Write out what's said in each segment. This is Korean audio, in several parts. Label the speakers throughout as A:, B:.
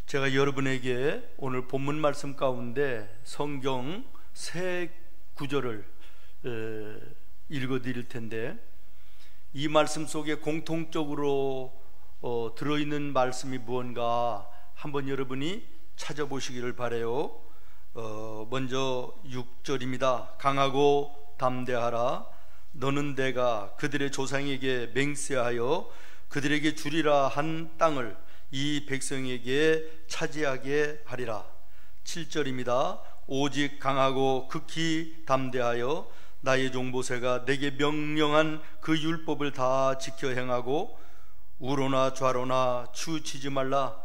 A: 제가 여러분에게 오늘 본문 말씀 가운데 성경 세 구절을 읽어드릴 텐데, 이 말씀 속에 공통적으로 들어있는 말씀이 무언가 한번 여러분이 찾아보시기를 바라요. 먼저 6절입니다. 강하고 담대하라. 너는 내가 그들의 조상에게 맹세하여 그들에게 주리라 한 땅을 이 백성에게 차지하게 하리라. 7절입니다. 오직 강하고 극히 담대하여 나의 종 모세가 내게 명령한 그 율법을 다 지켜 행하고 우로나 좌로나 치우치지 말라.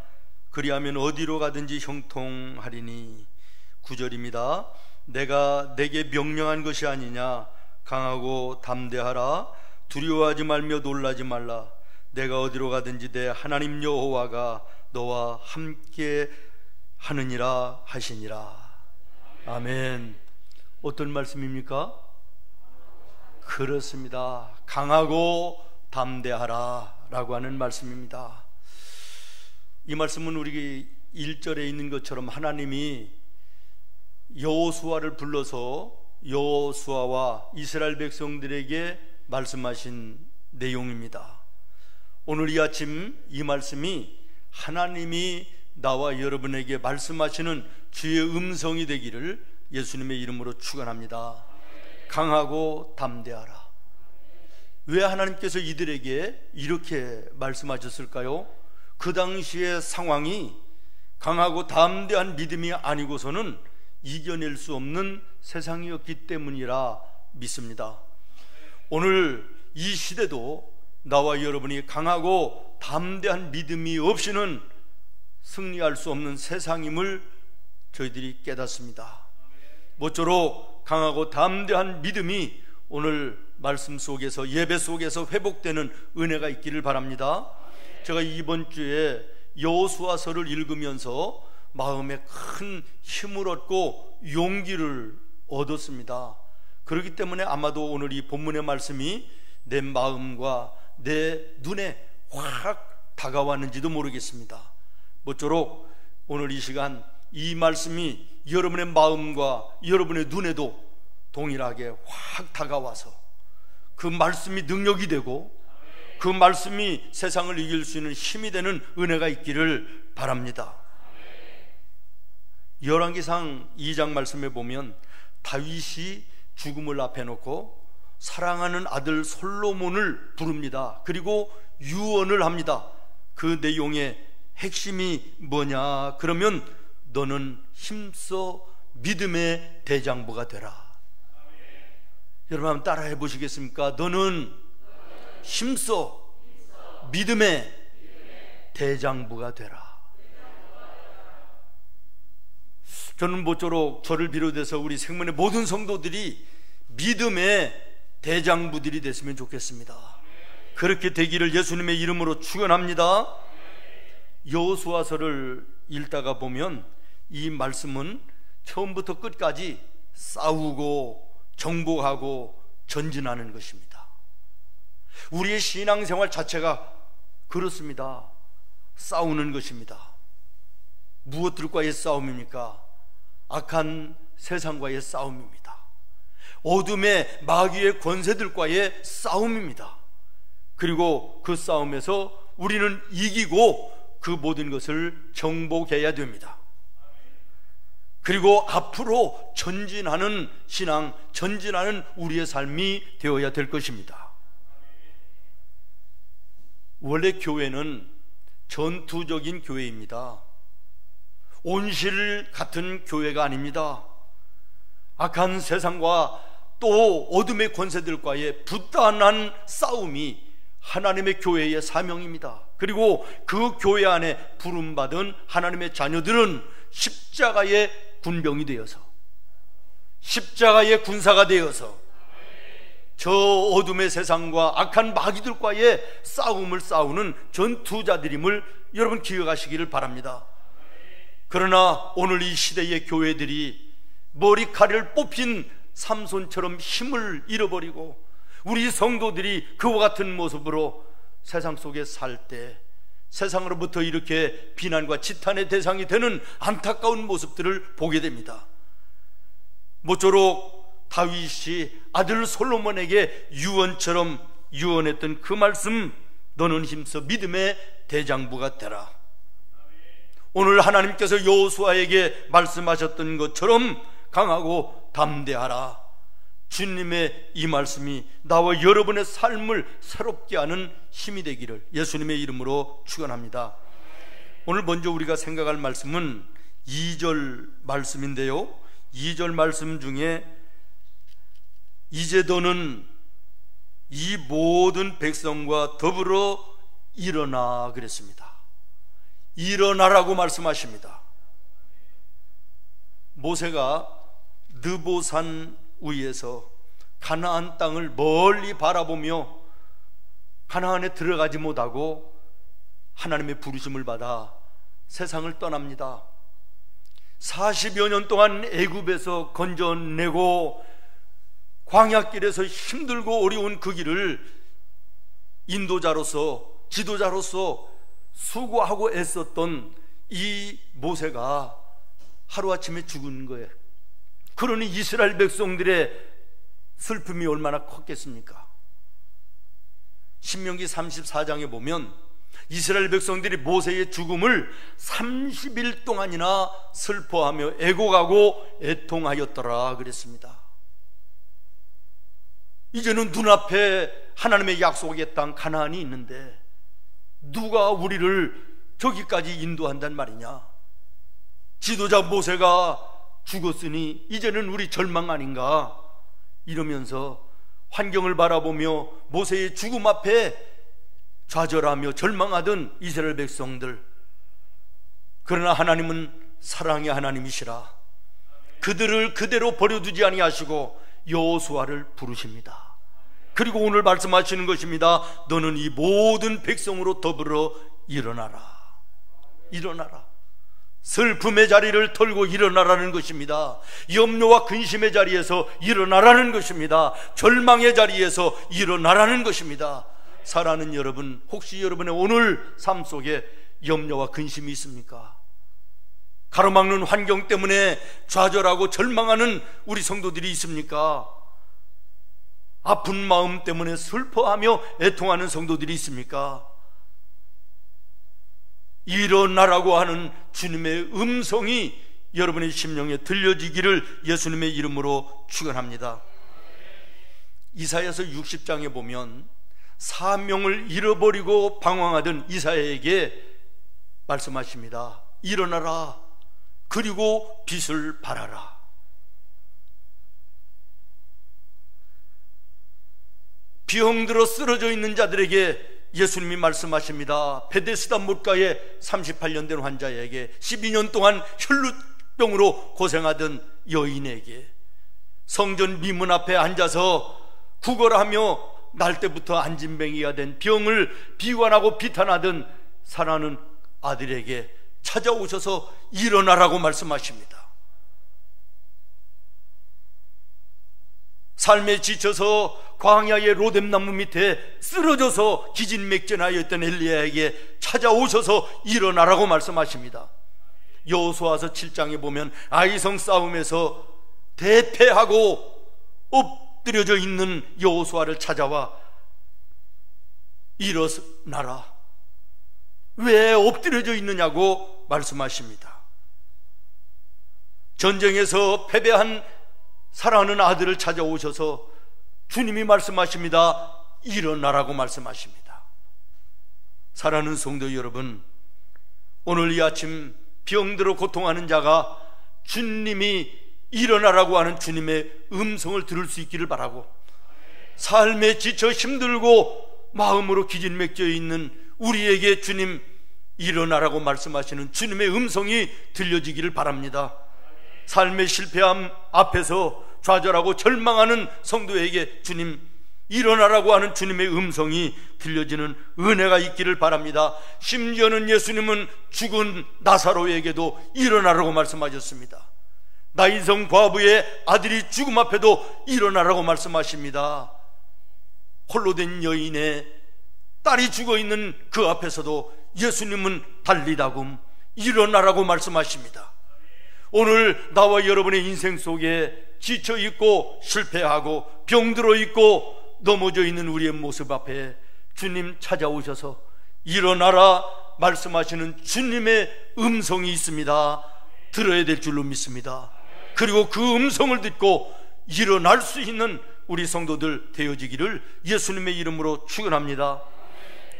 A: 그리하면 어디로 가든지 형통하리니. 9절입니다. 내가 내게 명령한 것이 아니냐. 강하고 담대하라. 두려워하지 말며 놀라지 말라. 내가 어디로 가든지 내 하나님 여호와가 너와 함께 하느니라 하시니라. 아멘. 어떤 말씀입니까? 그렇습니다. 강하고 담대하라 라고 하는 말씀입니다. 이 말씀은 우리 1절에 있는 것처럼 하나님이 여호수아를 불러서 여호수아와 이스라엘 백성들에게 말씀하신 내용입니다. 오늘 이 아침 이 말씀이 하나님이 나와 여러분에게 말씀하시는 주의 음성이 되기를 예수님의 이름으로 축원합니다. 강하고 담대하라. 왜 하나님께서 이들에게 이렇게 말씀하셨을까요? 그 당시의 상황이 강하고 담대한 믿음이 아니고서는 이겨낼 수 없는 세상이었기 때문이라 믿습니다. 오늘 이 시대도 나와 여러분이 강하고 담대한 믿음이 없이는 승리할 수 없는 세상임을 저희들이 깨닫습니다. 모쪼록 강하고 담대한 믿음이 오늘 말씀 속에서, 예배 속에서 회복되는 은혜가 있기를 바랍니다. 제가 이번 주에 여호수아서를 읽으면서 마음에 큰 힘을 얻고 용기를 얻었습니다. 그렇기 때문에 아마도 오늘 이 본문의 말씀이 내 마음과 내 눈에 확 다가왔는지도 모르겠습니다. 모쪼록 오늘 이 시간 이 말씀이 여러분의 마음과 여러분의 눈에도 동일하게 확 다가와서 그 말씀이 능력이 되고 그 말씀이 세상을 이길 수 있는 힘이 되는 은혜가 있기를 바랍니다. 열왕기상 2장 말씀에 보면 다윗이 죽음을 앞에 놓고 사랑하는 아들 솔로몬을 부릅니다. 그리고 유언을 합니다. 그 내용의 핵심이 뭐냐? 그러면 너는 힘써 믿음의 대장부가 되라. 여러분 한번 따라해 보시겠습니까? 너는 힘써 믿음의 대장부가 되라. 저는 모쪼록 저를 비롯해서 우리 생명의 모든 성도들이 믿음의 대장부들이 됐으면 좋겠습니다. 그렇게 되기를 예수님의 이름으로 축원합니다. 여호수아서를 읽다가 보면 이 말씀은 처음부터 끝까지 싸우고 정복하고 전진하는 것입니다. 우리의 신앙생활 자체가 그렇습니다. 싸우는 것입니다. 무엇들과의 싸움입니까? 악한 세상과의 싸움입니다. 어둠의 마귀의 권세들과의 싸움입니다. 그리고 그 싸움에서 우리는 이기고 그 모든 것을 정복해야 됩니다. 그리고 앞으로 전진하는 신앙, 전진하는 우리의 삶이 되어야 될 것입니다. 원래 교회는 전투적인 교회입니다. 온실 같은 교회가 아닙니다. 악한 세상과 또 어둠의 권세들과의 부단한 싸움이 하나님의 교회의 사명입니다. 그리고 그 교회 안에 부름받은 하나님의 자녀들은 십자가의 군병이 되어서, 십자가의 군사가 되어서 저 어둠의 세상과 악한 마귀들과의 싸움을 싸우는 전투자들임을 여러분 기억하시기를 바랍니다. 그러나 오늘 이 시대의 교회들이 머리카락을 뽑힌 삼손처럼 힘을 잃어버리고 우리 성도들이 그와 같은 모습으로 세상 속에 살 때 세상으로부터 이렇게 비난과 지탄의 대상이 되는 안타까운 모습들을 보게 됩니다. 모쪼록 다윗이 아들 솔로몬에게 유언처럼 유언했던 그 말씀, 너는 힘써 믿음의 대장부가 되라. 오늘 하나님께서 여호수아에게 말씀하셨던 것처럼 강하고 담대하라. 주님의 이 말씀이 나와 여러분의 삶을 새롭게 하는 힘이 되기를 예수님의 이름으로 축원합니다. 오늘 먼저 우리가 생각할 말씀은 2절 말씀인데요, 2절 말씀 중에 이제 너는 이 모든 백성과 더불어 일어나 그랬습니다. 일어나라고 말씀하십니다. 모세가 느보산 위에서 가나안 땅을 멀리 바라보며 가나안에 들어가지 못하고 하나님의 부르심을 받아 세상을 떠납니다. 40여 년 동안 애굽에서 건져내고 광야길에서 힘들고 어려운 그 길을 인도자로서 지도자로서 수고하고 애썼던 이 모세가 하루아침에 죽은 거예요. 그러니 이스라엘 백성들의 슬픔이 얼마나 컸겠습니까? 신명기 34장에 보면 이스라엘 백성들이 모세의 죽음을 30일 동안이나 슬퍼하며 애곡하고 애통하였더라 그랬습니다. 이제는 눈앞에 하나님의 약속의 땅 가나안이 있는데 누가 우리를 저기까지 인도한단 말이냐? 지도자 모세가 죽었으니 이제는 우리 절망 아닌가? 이러면서 환경을 바라보며 모세의 죽음 앞에 좌절하며 절망하던 이스라엘 백성들, 그러나 하나님은 사랑의 하나님이시라 그들을 그대로 버려두지 아니하시고 여호수아를 부르십니다. 그리고 오늘 말씀하시는 것입니다. 너는 이 모든 백성으로 더불어 일어나라. 일어나라. 슬픔의 자리를 털고 일어나라는 것입니다. 염려와 근심의 자리에서 일어나라는 것입니다. 절망의 자리에서 일어나라는 것입니다. 사랑하는 여러분, 혹시 여러분의 오늘 삶 속에 염려와 근심이 있습니까? 가로막는 환경 때문에 좌절하고 절망하는 우리 성도들이 있습니까? 아픈 마음 때문에 슬퍼하며 애통하는 성도들이 있습니까? 일어나라고 하는 주님의 음성이 여러분의 심령에 들려지기를 예수님의 이름으로 축원합니다. 이사야서 60장에 보면 사명을 잃어버리고 방황하던 이사야에게 말씀하십니다. 일어나라. 그리고 빛을 발하라. 병들어 쓰러져 있는 자들에게 예수님이 말씀하십니다. 베데스다 물가에 38년 된 환자에게, 12년 동안 혈루병으로 고생하던 여인에게, 성전 미문 앞에 앉아서 구걸하며 날 때부터 안진뱅이가 된 병을 비관하고 비탄하던 사랑하는 아들에게 찾아오셔서 일어나라고 말씀하십니다. 삶에 지쳐서 광야의 로뎀나무 밑에 쓰러져서 기진맥진하여 있던 엘리야에게 찾아오셔서 일어나라고 말씀하십니다. 여호수아서 7장에 보면 아이성 싸움에서 대패하고 엎드려져 있는 여호수아를 찾아와 일어나라. 왜 엎드려져 있느냐고 말씀하십니다. 전쟁에서 패배한 사랑하는 아들을 찾아오셔서 주님이 말씀하십니다. 일어나라고 말씀하십니다. 사랑하는 성도 여러분, 오늘 이 아침 병들어 고통하는 자가 주님이 일어나라고 하는 주님의 음성을 들을 수 있기를 바라고, 삶에 지쳐 힘들고 마음으로 기진맥혀 있는 우리에게 주님 일어나라고 말씀하시는 주님의 음성이 들려지기를 바랍니다. 삶의 실패함 앞에서 좌절하고 절망하는 성도에게 주님 일어나라고 하는 주님의 음성이 들려지는 은혜가 있기를 바랍니다. 심지어는 예수님은 죽은 나사로에게도 일어나라고 말씀하셨습니다. 나인성 과부의 아들이 죽음 앞에도 일어나라고 말씀하십니다. 홀로 된 여인의 딸이 죽어있는 그 앞에서도 예수님은 달리다금 일어나라고 말씀하십니다. 오늘 나와 여러분의 인생 속에 지쳐 있고 실패하고 병들어 있고 넘어져 있는 우리의 모습 앞에 주님 찾아오셔서 일어나라 말씀하시는 주님의 음성이 있습니다. 들어야 될 줄로 믿습니다. 그리고 그 음성을 듣고 일어날 수 있는 우리 성도들 되어지기를 예수님의 이름으로 축원합니다.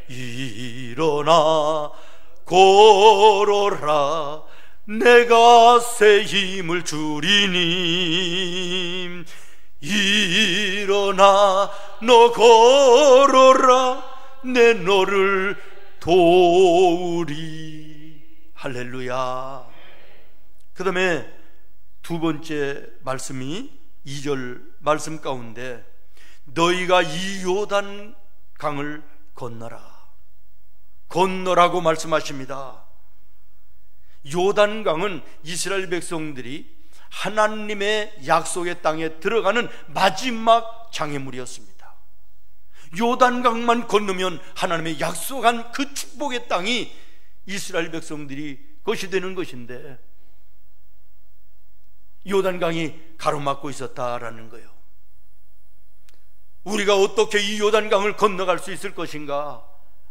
A: 일어나 걸어라 내가 새 힘을 주리니 일어나 너 걸어라 내 너를 도우리. 할렐루야. 그 다음에 두 번째 말씀이 2절 말씀 가운데 너희가 이 요단 강을 건너라고 말씀하십니다. 요단강은 이스라엘 백성들이 하나님의 약속의 땅에 들어가는 마지막 장애물이었습니다. 요단강만 건너면 하나님의 약속한 그 축복의 땅이 이스라엘 백성들이 것이 되는 것인데 요단강이 가로막고 있었다라는 거예요. 우리가 어떻게 이 요단강을 건너갈 수 있을 것인가?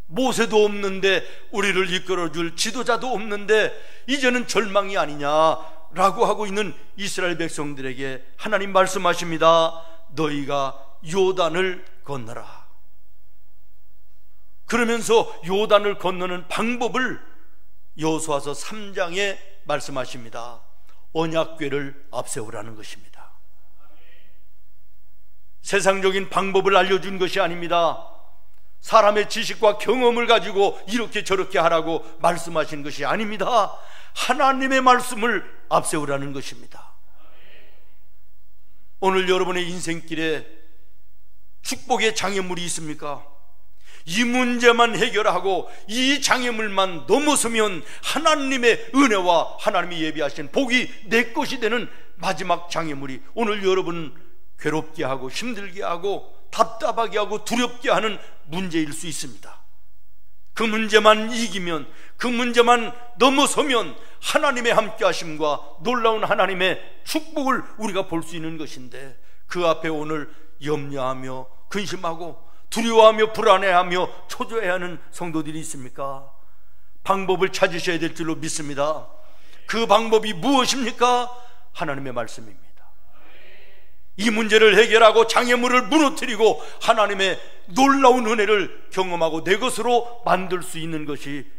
A: 모세도 없는데 우리를 이끌어줄 지도자도 없는데 이제는 절망이 아니냐라고 하고 있는 이스라엘 백성들에게 하나님 말씀하십니다. 너희가 요단을 건너라. 그러면서 요단을 건너는 방법을 여호수아서 3장에 말씀하십니다. 언약궤를 앞세우라는 것입니다. 세상적인 방법을 알려준 것이 아닙니다. 사람의 지식과 경험을 가지고 이렇게 저렇게 하라고 말씀하신 것이 아닙니다. 하나님의 말씀을 앞세우라는 것입니다. 오늘 여러분의 인생길에 축복의 장애물이 있습니까? 이 문제만 해결하고 이 장애물만 넘어서면 하나님의 은혜와 하나님이 예비하신 복이 내 것이 되는 마지막 장애물이 오늘 여러분 괴롭게 하고 힘들게 하고 답답하게 하고 두렵게 하는 문제일 수 있습니다. 그 문제만 이기면, 그 문제만 넘어서면 하나님의 함께하심과 놀라운 하나님의 축복을 우리가 볼 수 있는 것인데 그 앞에 오늘 염려하며 근심하고 두려워하며 불안해하며 초조해하는 성도들이 있습니까? 방법을 찾으셔야 될 줄로 믿습니다. 그 방법이 무엇입니까? 하나님의 말씀입니다. 이 문제를 해결하고 장애물을 무너뜨리고 하나님의 놀라운 은혜를 경험하고 내 것으로 만들 수 있는 것이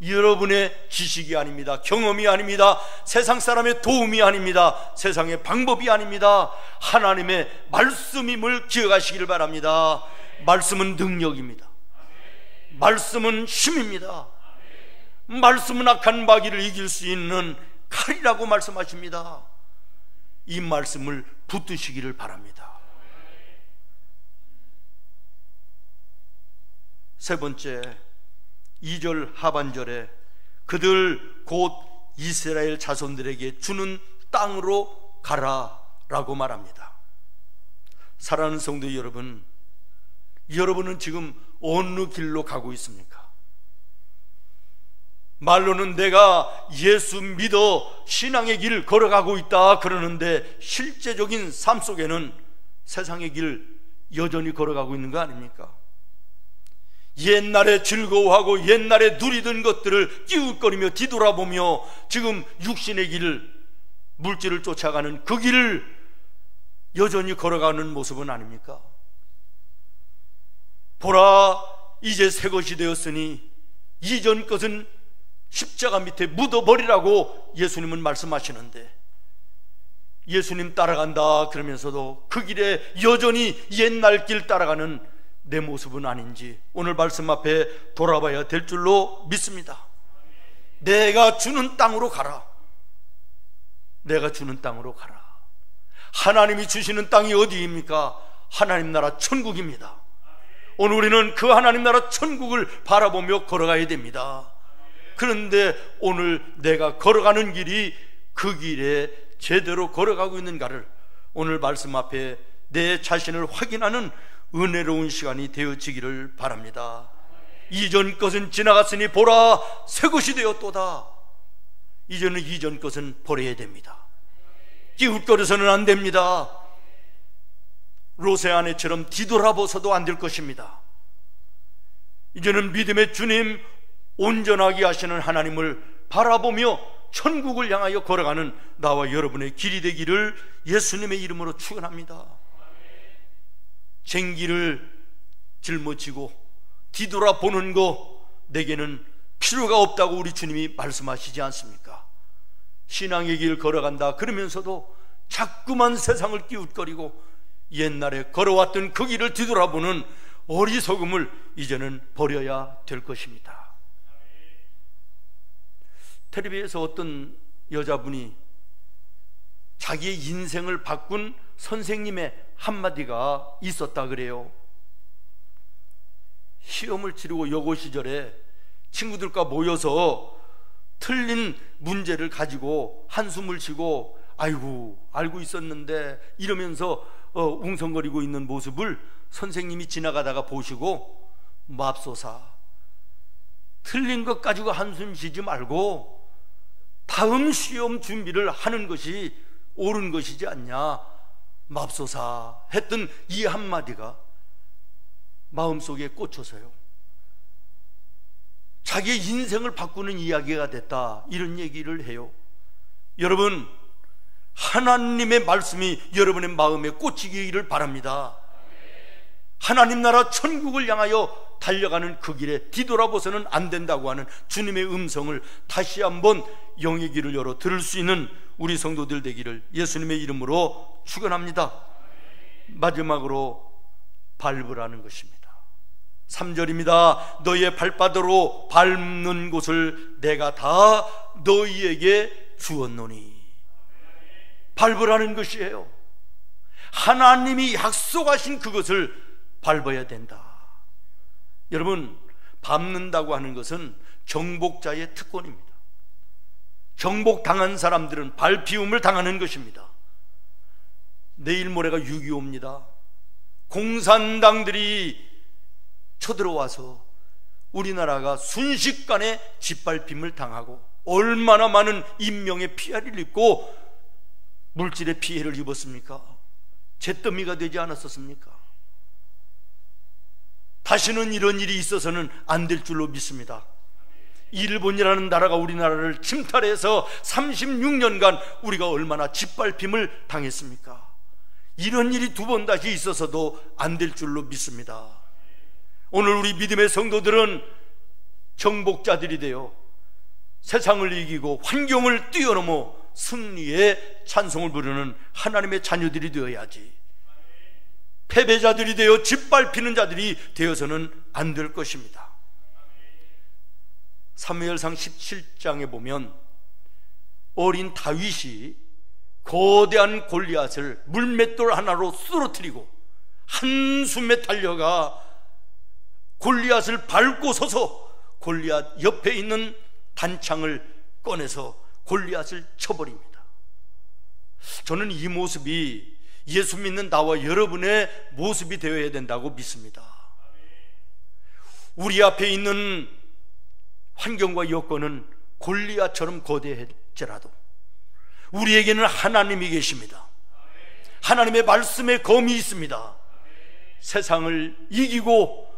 A: 여러분의 지식이 아닙니다. 경험이 아닙니다. 세상 사람의 도움이 아닙니다. 세상의 방법이 아닙니다. 하나님의 말씀임을 기억하시기를 바랍니다. 말씀은 능력입니다. 말씀은 힘입니다. 말씀은 악한 마귀를 이길 수 있는 칼이라고 말씀하십니다. 이 말씀을 붙드시기를 바랍니다. 세 번째, 2절 하반절에 그들 곧 이스라엘 자손들에게 주는 땅으로 가라라고 말합니다. 사랑하는 성도 여러분, 여러분은 지금 어느 길로 가고 있습니까? 말로는 내가 예수 믿어 신앙의 길 걸어가고 있다 그러는데 실제적인 삶 속에는 세상의 길 여전히 걸어가고 있는 거 아닙니까? 옛날에 즐거워하고 옛날에 누리던 것들을 끼웃거리며 뒤돌아보며 지금 육신의 길을, 물질을 쫓아가는 그 길을 여전히 걸어가는 모습은 아닙니까? 보라, 이제 새 것이 되었으니 이전 것은 십자가 밑에 묻어버리라고 예수님은 말씀하시는데 예수님 따라간다 그러면서도 그 길에 여전히 옛날 길 따라가는 내 모습은 아닌지 오늘 말씀 앞에 돌아봐야 될 줄로 믿습니다. 내가 주는 땅으로 가라. 내가 주는 땅으로 가라. 하나님이 주시는 땅이 어디입니까? 하나님 나라 천국입니다. 오늘 우리는 그 하나님 나라 천국을 바라보며 걸어가야 됩니다. 그런데 오늘 내가 걸어가는 길이 그 길에 제대로 걸어가고 있는가를 오늘 말씀 앞에 내 자신을 확인하는 은혜로운 시간이 되어지기를 바랍니다. 이전 것은 지나갔으니 보라, 새 것이 되었도다. 이제는 이전 것은 버려야 됩니다. 기웃거려서는 안 됩니다. 롯의 아내처럼 뒤돌아보서도 안 될 것입니다. 이제는 믿음의 주님, 온전하게 하시는 하나님을 바라보며 천국을 향하여 걸어가는 나와 여러분의 길이 되기를 예수님의 이름으로 축원합니다. 쟁기를 짊어지고 뒤돌아보는 거 내게는 필요가 없다고 우리 주님이 말씀하시지 않습니까? 신앙의 길 걸어간다 그러면서도 자꾸만 세상을 기웃거리고 옛날에 걸어왔던 그 길을 뒤돌아보는 어리석음을 이제는 버려야 될 것입니다. 텔레비에서 어떤 여자분이 자기의 인생을 바꾼 선생님의 한마디가 있었다 그래요. 시험을 치르고 여고 시절에 친구들과 모여서 틀린 문제를 가지고 한숨을 쉬고 아이고 알고 있었는데 이러면서 웅성거리고 있는 모습을 선생님이 지나가다가 보시고 맙소사, 틀린 것 가지고 한숨 쉬지 말고 다음 시험 준비를 하는 것이 옳은 것이지 않냐, 맙소사 했던 이 한마디가 마음속에 꽂혀서요, 자기의 인생을 바꾸는 이야기가 됐다, 이런 얘기를 해요. 여러분, 하나님의 말씀이 여러분의 마음에 꽂히기를 바랍니다. 하나님 나라 천국을 향하여 달려가는 그 길에 뒤돌아보서는 안 된다고 하는 주님의 음성을 다시 한번 영의 길을 열어 들을 수 있는 우리 성도들 되기를 예수님의 이름으로 축원합니다. 마지막으로 밟으라는 것입니다. 3절입니다. 너희의 발바닥으로 밟는 곳을 내가 다 너희에게 주었노니. 밟으라는 것이에요. 하나님이 약속하신 그것을 밟아야 된다. 여러분, 밟는다고 하는 것은 정복자의 특권입니다. 정복당한 사람들은 밟히움을 당하는 것입니다. 내일 모레가 6.25입니다. 공산당들이 쳐들어와서 우리나라가 순식간에 짓밟힘을 당하고 얼마나 많은 인명의 피해를 입고 물질의 피해를 입었습니까? 잿더미가 되지 않았었습니까? 다시는 이런 일이 있어서는 안 될 줄로 믿습니다. 일본이라는 나라가 우리나라를 침탈해서 36년간 우리가 얼마나 짓밟힘을 당했습니까? 이런 일이 두 번 다시 있어서도 안 될 줄로 믿습니다. 오늘 우리 믿음의 성도들은 정복자들이 되어 세상을 이기고 환경을 뛰어넘어 승리의 찬송을 부르는 하나님의 자녀들이 되어야지, 패배자들이 되어 짓밟히는 자들이 되어서는 안 될 것입니다. 사무엘상 17장에 보면 어린 다윗이 거대한 골리앗을 물맷돌 하나로 쓰러뜨리고 한숨에 달려가 골리앗을 밟고 서서 골리앗 옆에 있는 단창을 꺼내서 골리앗을 쳐버립니다. 저는 이 모습이 예수 믿는 나와 여러분의 모습이 되어야 된다고 믿습니다. 우리 앞에 있는 환경과 여건은 골리앗처럼 거대할지라도 우리에게는 하나님이 계십니다. 하나님의 말씀에 검이 있습니다. 세상을 이기고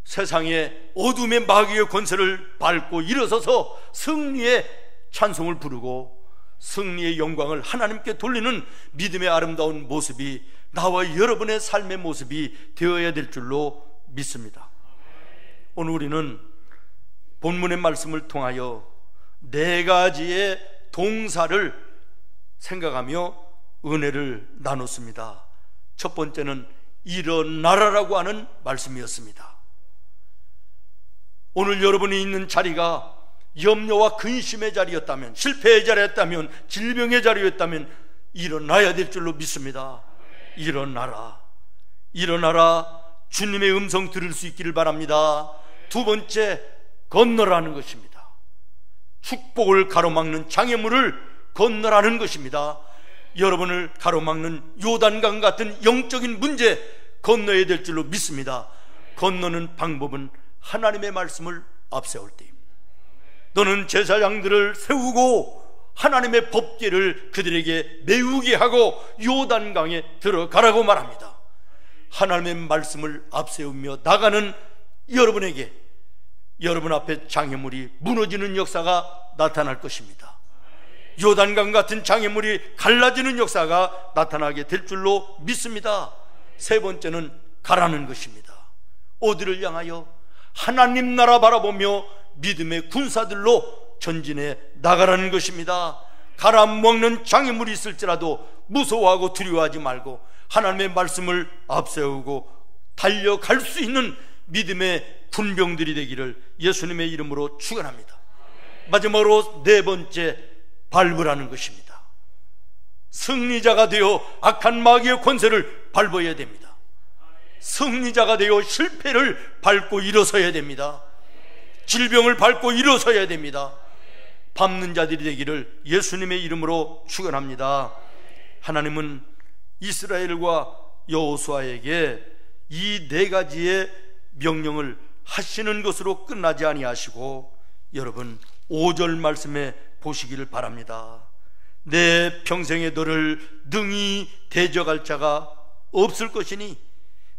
A: 세상의 어둠의 마귀의 권세를 밟고 일어서서 승리의 찬송을 부르고 승리의 영광을 하나님께 돌리는 믿음의 아름다운 모습이 나와 여러분의 삶의 모습이 되어야 될 줄로 믿습니다. 오늘 우리는 본문의 말씀을 통하여 네 가지의 동사를 생각하며 은혜를 나눴습니다. 첫 번째는 일어나라라고 하는 말씀이었습니다. 오늘 여러분이 있는 자리가 염려와 근심의 자리였다면, 실패의 자리였다면, 질병의 자리였다면 일어나야 될 줄로 믿습니다. 일어나라, 일어나라. 주님의 음성 들을 수 있기를 바랍니다. 두 번째, 건너라는 것입니다. 축복을 가로막는 장애물을 건너라는 것입니다. 여러분을 가로막는 요단강 같은 영적인 문제 건너야 될 줄로 믿습니다. 건너는 방법은 하나님의 말씀을 앞세울 때입니다. 너는 제사장들을 세우고 하나님의 법궤를 그들에게 메우게 하고 요단강에 들어가라고 말합니다. 하나님의 말씀을 앞세우며 나가는 여러분에게 여러분 앞에 장애물이 무너지는 역사가 나타날 것입니다. 요단강 같은 장애물이 갈라지는 역사가 나타나게 될 줄로 믿습니다. 세 번째는 가라는 것입니다. 어디를 향하여? 하나님 나라 바라보며 믿음의 군사들로 전진해 나가라는 것입니다. 갈아먹는 장애물이 있을지라도 무서워하고 두려워하지 말고 하나님의 말씀을 앞세우고 달려갈 수 있는 믿음의 군병들이 되기를 예수님의 이름으로 축원합니다. 마지막으로 네 번째, 밟으라는 것입니다. 승리자가 되어 악한 마귀의 권세를 밟아야 됩니다. 승리자가 되어 실패를 밟고 일어서야 됩니다. 질병을 밟고 일어서야 됩니다. 밟는 자들이 되기를 예수님의 이름으로 축원합니다. 하나님은 이스라엘과 여호수아에게 이 네 가지의 명령을 하시는 것으로 끝나지 아니하시고 여러분 5절 말씀에 보시기를 바랍니다. 내 평생에 너를 능히 대적할 자가 없을 것이니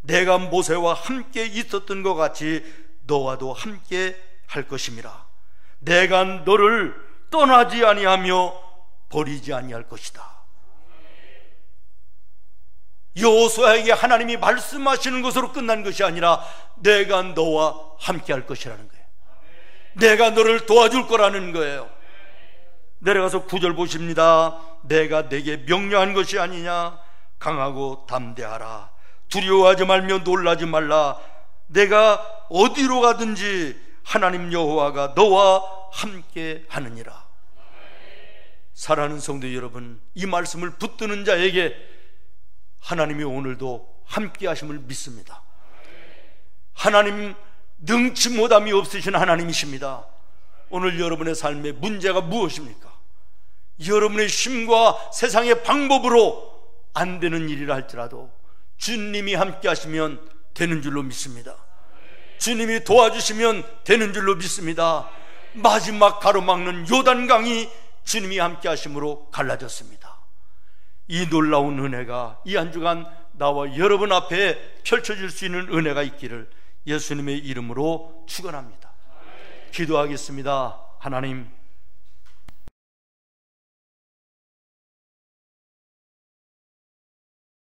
A: 내가 모세와 함께 있었던 것 같이 너와도 함께 할 것임이라. 내가 너를 떠나지 아니하며 버리지 아니할 것이다. 여호수아에게 하나님이 말씀하시는 것으로 끝난 것이 아니라 내가 너와 함께 할 것이라는 거예요. 내가 너를 도와줄 거라는 거예요. 내려가서 9절 보십니다. 내가 내게 명령한 것이 아니냐. 강하고 담대하라. 두려워하지 말며 놀라지 말라. 내가 어디로 가든지 하나님 여호와가 너와 함께 하느니라. 사랑하는 성도 여러분, 이 말씀을 붙드는 자에게 하나님이 오늘도 함께 하심을 믿습니다. 하나님 능치 못함이 없으신 하나님이십니다. 오늘 여러분의 삶의 문제가 무엇입니까? 여러분의 힘과 세상의 방법으로 안 되는 일이라 할지라도 주님이 함께 하시면 되는 줄로 믿습니다. 주님이 도와주시면 되는 줄로 믿습니다. 마지막 가로막는 요단강이 주님이 함께 하심으로 갈라졌습니다. 이 놀라운 은혜가 이 한 주간 나와 여러분 앞에 펼쳐질 수 있는 은혜가 있기를 예수님의 이름으로 축원합니다. 기도하겠습니다. 하나님,